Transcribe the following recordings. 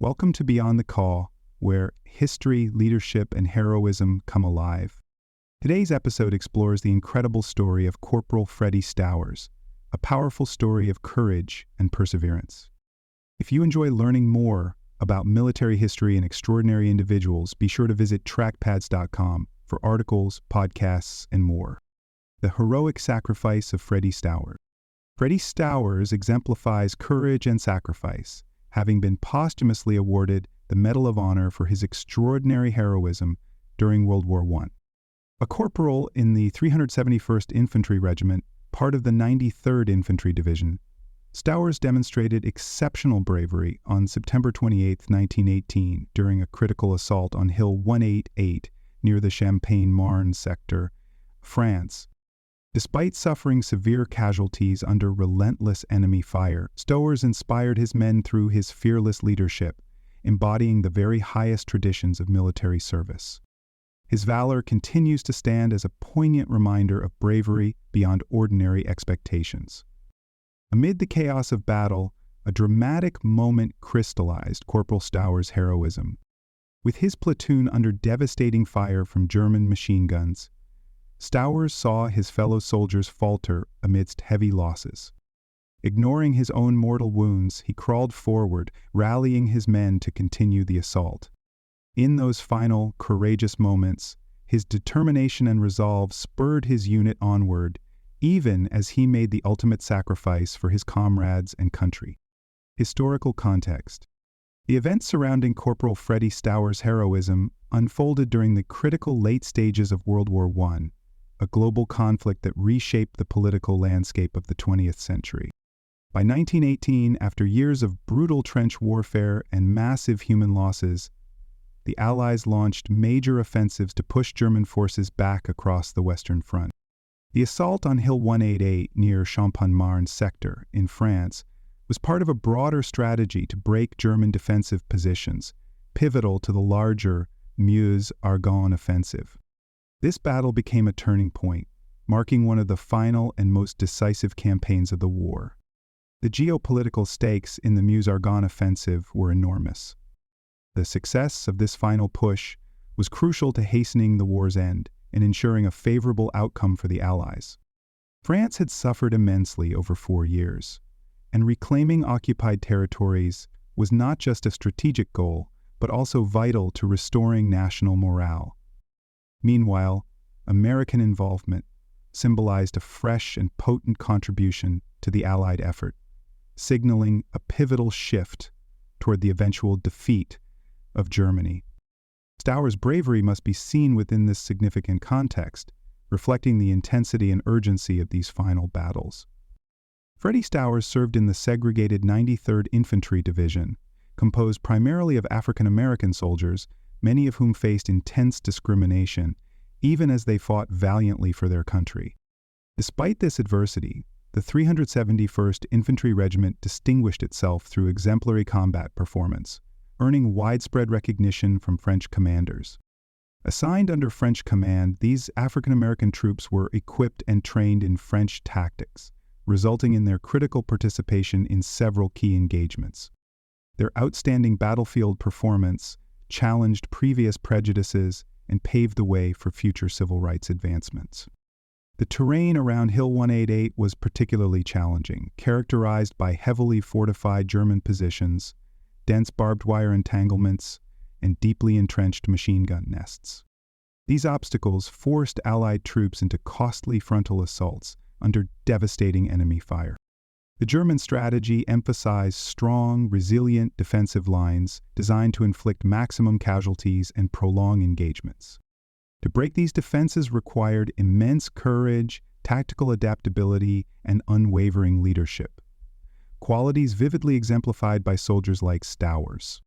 Welcome to Beyond the Call, where history, leadership, and heroism come alive. Today's episode explores the incredible story of Corporal Freddie Stowers, a powerful story of courage and perseverance. If you enjoy learning more about military history and extraordinary individuals, be sure to visit trackpads.com for articles, podcasts, and more. The heroic sacrifice of Freddie Stowers. Freddie Stowers exemplifies courage and sacrifice, having been posthumously awarded the Medal of Honor for his extraordinary heroism during World War I. A corporal in the 371st Infantry Regiment, part of the 93rd Infantry Division, Stowers demonstrated exceptional bravery on September 28, 1918, during a critical assault on Hill 188 near the Champagne-Marne sector, France. Despite suffering severe casualties under relentless enemy fire, Stowers inspired his men through his fearless leadership, embodying the very highest traditions of military service. His valor continues to stand as a poignant reminder of bravery beyond ordinary expectations. Amid the chaos of battle, a dramatic moment crystallized Corporal Stowers' heroism. With his platoon under devastating fire from German machine guns, Stowers saw his fellow soldiers falter amidst heavy losses. Ignoring his own mortal wounds, he crawled forward, rallying his men to continue the assault. In those final, courageous moments, his determination and resolve spurred his unit onward, even as he made the ultimate sacrifice for his comrades and country. Historical context. The events surrounding Corporal Freddie Stowers' heroism unfolded during the critical late stages of World War I, a global conflict that reshaped the political landscape of the 20th century. By 1918, after years of brutal trench warfare and massive human losses, the Allies launched major offensives to push German forces back across the Western Front. The assault on Hill 188 near Champagne-Marne sector in France was part of a broader strategy to break German defensive positions, pivotal to the larger Meuse-Argonne offensive. This battle became a turning point, marking one of the final and most decisive campaigns of the war. The geopolitical stakes in the Meuse-Argonne offensive were enormous. The success of this final push was crucial to hastening the war's end and ensuring a favorable outcome for the Allies. France had suffered immensely over 4 years, and reclaiming occupied territories was not just a strategic goal, but also vital to restoring national morale. Meanwhile, American involvement symbolized a fresh and potent contribution to the Allied effort, signaling a pivotal shift toward the eventual defeat of Germany. Stowers' bravery must be seen within this significant context, reflecting the intensity and urgency of these final battles. Freddie Stowers served in the segregated 93rd Infantry Division, composed primarily of African American soldiers, many of whom faced intense discrimination, even as they fought valiantly for their country. Despite this adversity, the 371st Infantry Regiment distinguished itself through exemplary combat performance, earning widespread recognition from French commanders. Assigned under French command, these African American troops were equipped and trained in French tactics, resulting in their critical participation in several key engagements. Their outstanding battlefield performance challenged previous prejudices and paved the way for future civil rights advancements. The terrain around Hill 188 was particularly challenging, characterized by heavily fortified German positions, dense barbed wire entanglements, and deeply entrenched machine gun nests. These obstacles forced Allied troops into costly frontal assaults under devastating enemy fire. The German strategy emphasized strong, resilient defensive lines designed to inflict maximum casualties and prolong engagements. To break these defenses required immense courage, tactical adaptability, and unwavering leadership, qualities vividly exemplified by soldiers like Stowers.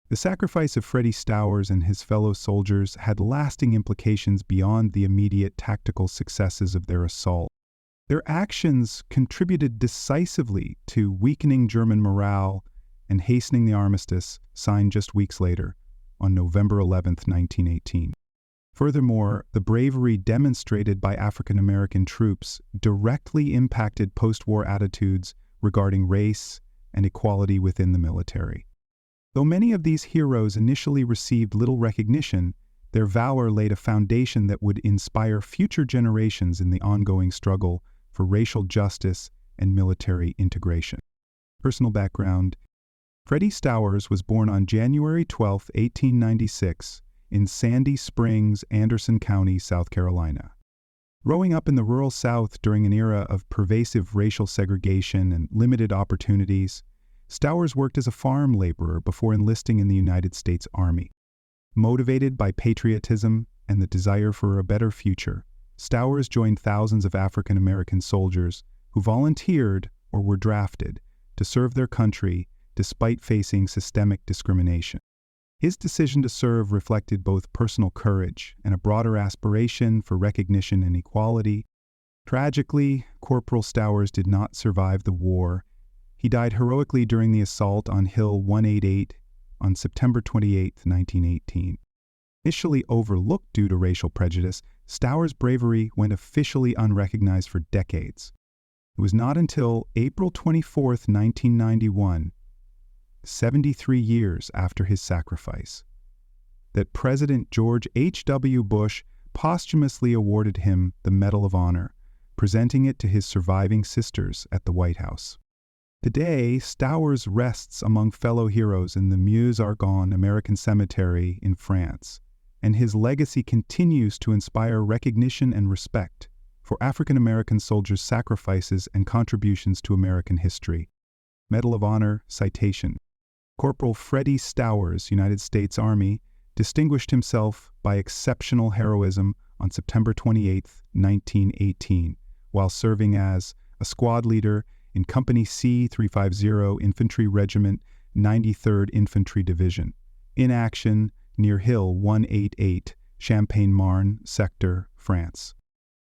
The sacrifice of Freddie Stowers and his fellow soldiers had lasting implications beyond the immediate tactical successes of their assault. Their actions contributed decisively to weakening German morale and hastening the armistice signed just weeks later, on November 11, 1918. Furthermore, the bravery demonstrated by African American troops directly impacted post-war attitudes regarding race and equality within the military. Though many of these heroes initially received little recognition, their valor laid a foundation that would inspire future generations in the ongoing struggle for racial justice and military integration. Personal background: Freddie Stowers was born on January 12, 1896, in Sandy Springs, Anderson County, South Carolina. Growing up in the rural South during an era of pervasive racial segregation and limited opportunities, Stowers worked as a farm laborer before enlisting in the United States Army. Motivated by patriotism and the desire for a better future, Stowers joined thousands of African American soldiers who volunteered or were drafted to serve their country despite facing systemic discrimination. His decision to serve reflected both personal courage and a broader aspiration for recognition and equality. Tragically, Corporal Stowers did not survive the war. He died heroically during the assault on Hill 188 on September 28, 1918. Initially overlooked due to racial prejudice, Stowers' bravery went officially unrecognized for decades. It was not until April 24, 1991, 73 years after his sacrifice, that President George H.W. Bush posthumously awarded him the Medal of Honor, presenting it to his surviving sisters at the White House. Today, Stowers rests among fellow heroes in the Meuse-Argonne American Cemetery in France, and his legacy continues to inspire recognition and respect for African American soldiers' sacrifices and contributions to American history. Medal of Honor citation: Corporal Freddie Stowers, United States Army, distinguished himself by exceptional heroism on September 28, 1918, while serving as a squad leader in Company C 350 Infantry Regiment, 93rd Infantry Division, in action near Hill 188, Champagne-Marne sector, France.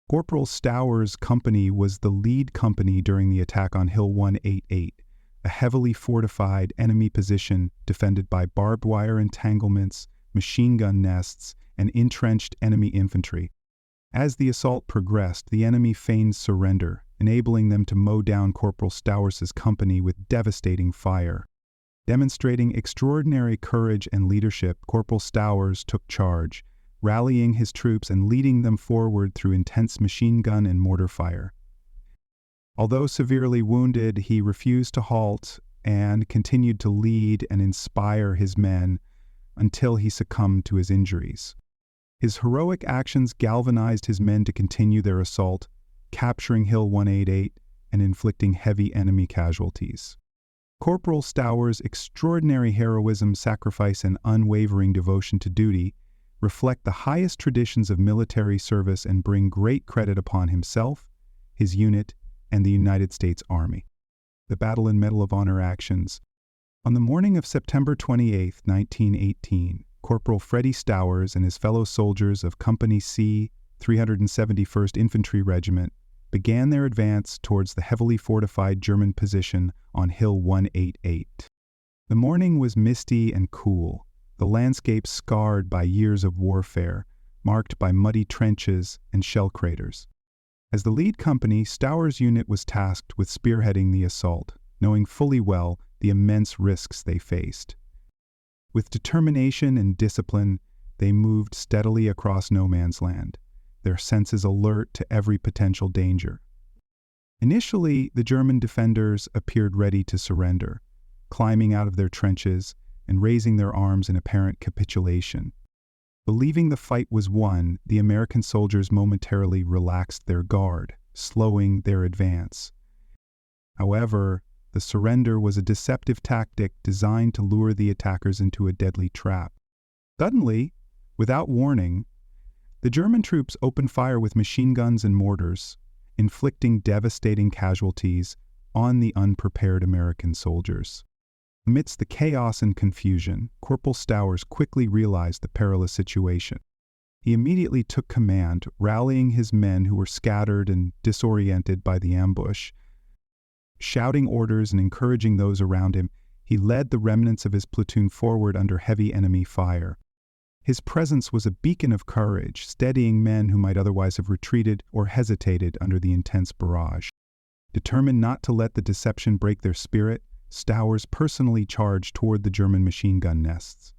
Corporal Stowers' company was the lead company during the attack on Hill 188, a heavily fortified enemy position defended by barbed wire entanglements, machine gun nests, and entrenched enemy infantry. As the assault progressed, the enemy feigned surrender, enabling them to mow down Corporal Stowers' company with devastating fire. Demonstrating extraordinary courage and leadership, Corporal Stowers took charge, rallying his troops and leading them forward through intense machine gun and mortar fire. Although severely wounded, he refused to halt and continued to lead and inspire his men until he succumbed to his injuries. His heroic actions galvanized his men to continue their assault, capturing Hill 188 and inflicting heavy enemy casualties. Corporal Stowers' extraordinary heroism, sacrifice, and unwavering devotion to duty reflect the highest traditions of military service and bring great credit upon himself, his unit, and the United States Army. The Battle and Medal of Honor actions. On the morning of September 28, 1918, Corporal Freddie Stowers and his fellow soldiers of Company C, 371st Infantry Regiment, began their advance towards the heavily fortified German position on Hill 188. The morning was misty and cool, the landscape scarred by years of warfare, marked by muddy trenches and shell craters. As the lead company, Stowers' unit was tasked with spearheading the assault, knowing fully well the immense risks they faced. With determination and discipline, they moved steadily across no man's land, their senses alert to every potential danger. Initially, the German defenders appeared ready to surrender, climbing out of their trenches and raising their arms in apparent capitulation. Believing the fight was won, the American soldiers momentarily relaxed their guard, slowing their advance. However, the surrender was a deceptive tactic designed to lure the attackers into a deadly trap. Suddenly, without warning, the German troops opened fire with machine guns and mortars, inflicting devastating casualties on the unprepared American soldiers. Amidst the chaos and confusion, Corporal Stowers quickly realized the perilous situation. He immediately took command, rallying his men who were scattered and disoriented by the ambush. Shouting orders and encouraging those around him, he led the remnants of his platoon forward under heavy enemy fire. His presence was a beacon of courage, steadying men who might otherwise have retreated or hesitated under the intense barrage. Determined not to let the deception break their spirit, Stowers personally charged toward the German machine gun nests.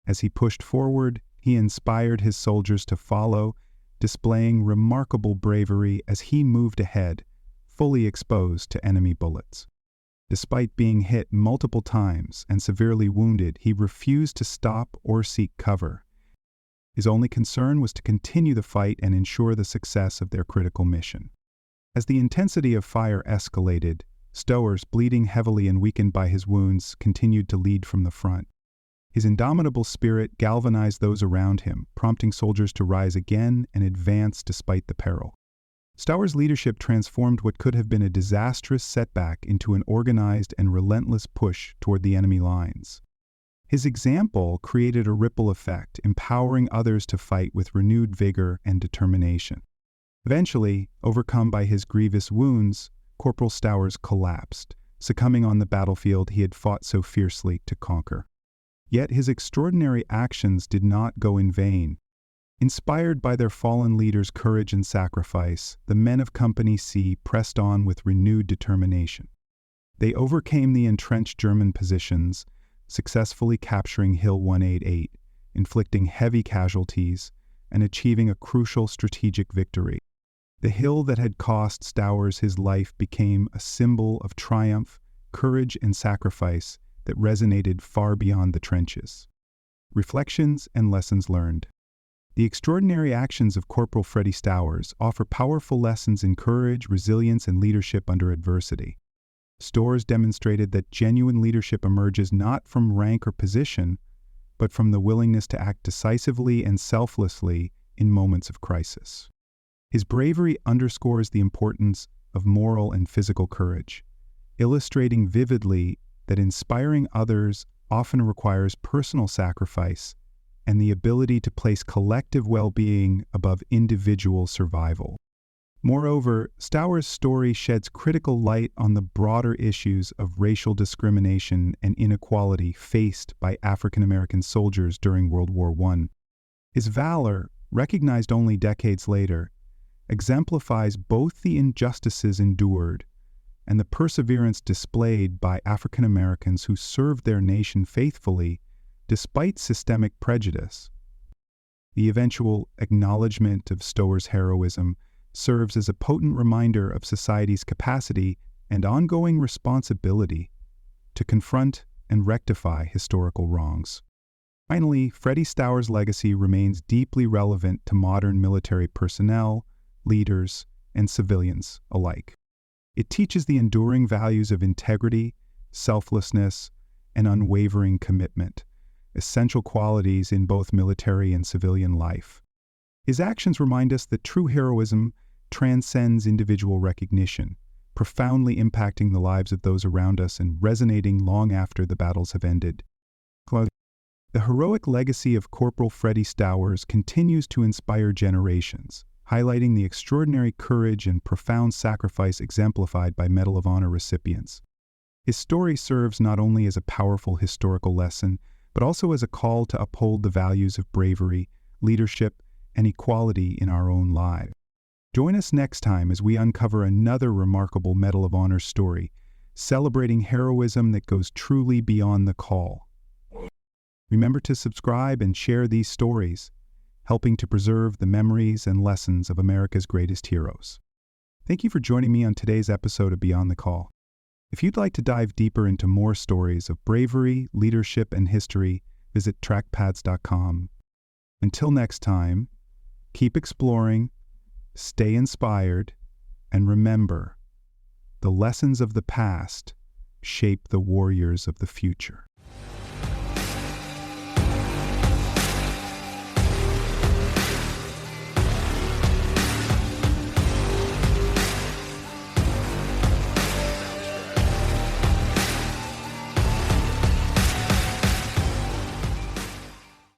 As he pushed forward, he inspired his soldiers to follow, displaying remarkable bravery as he moved ahead, fully exposed to enemy bullets. Despite being hit multiple times and severely wounded, he refused to stop or seek cover. His only concern was to continue the fight and ensure the success of their critical mission. As the intensity of fire escalated, Stowers, bleeding heavily and weakened by his wounds, continued to lead from the front. His indomitable spirit galvanized those around him, prompting soldiers to rise again and advance despite the peril. Stowers' leadership transformed what could have been a disastrous setback into an organized and relentless push toward the enemy lines. His example created a ripple effect, empowering others to fight with renewed vigor and determination. Eventually, overcome by his grievous wounds, Corporal Stowers collapsed, succumbing on the battlefield he had fought so fiercely to conquer. Yet his extraordinary actions did not go in vain. Inspired by their fallen leader's courage and sacrifice, the men of Company C pressed on with renewed determination. They overcame the entrenched German positions, successfully capturing Hill 188, inflicting heavy casualties, and achieving a crucial strategic victory. The hill that had cost Stowers his life became a symbol of triumph, courage, and sacrifice that resonated far beyond the trenches. Reflections and lessons learned. The extraordinary actions of Corporal Freddie Stowers offer powerful lessons in courage, resilience, and leadership under adversity. Stowers demonstrated that genuine leadership emerges not from rank or position, but from the willingness to act decisively and selflessly in moments of crisis. His bravery underscores the importance of moral and physical courage, illustrating vividly that inspiring others often requires personal sacrifice and the ability to place collective well-being above individual survival. Moreover, Stowers' story sheds critical light on the broader issues of racial discrimination and inequality faced by African American soldiers during World War I. His valor, recognized only decades later, exemplifies both the injustices endured and the perseverance displayed by African Americans who served their nation faithfully despite systemic prejudice. The eventual acknowledgement of Stowers' heroism serves as a potent reminder of society's capacity and ongoing responsibility to confront and rectify historical wrongs. Finally, Freddie Stowers' legacy remains deeply relevant to modern military personnel, leaders, and civilians alike. It teaches the enduring values of integrity, selflessness, and unwavering commitment, essential qualities in both military and civilian life. His actions remind us that true heroism transcends individual recognition, profoundly impacting the lives of those around us and resonating long after the battles have ended. The heroic legacy of Corporal Freddie Stowers continues to inspire generations, highlighting the extraordinary courage and profound sacrifice exemplified by Medal of Honor recipients. His story serves not only as a powerful historical lesson, but also as a call to uphold the values of bravery, leadership, and equality in our own lives. Join us next time as we uncover another remarkable Medal of Honor story, celebrating heroism that goes truly beyond the call. Remember to subscribe and share these stories, helping to preserve the memories and lessons of America's greatest heroes. Thank you for joining me on today's episode of Beyond the Call. If you'd like to dive deeper into more stories of bravery, leadership, and history, visit trackpads.com. Until next time, keep exploring, stay inspired, and remember, the lessons of the past shape the warriors of the future.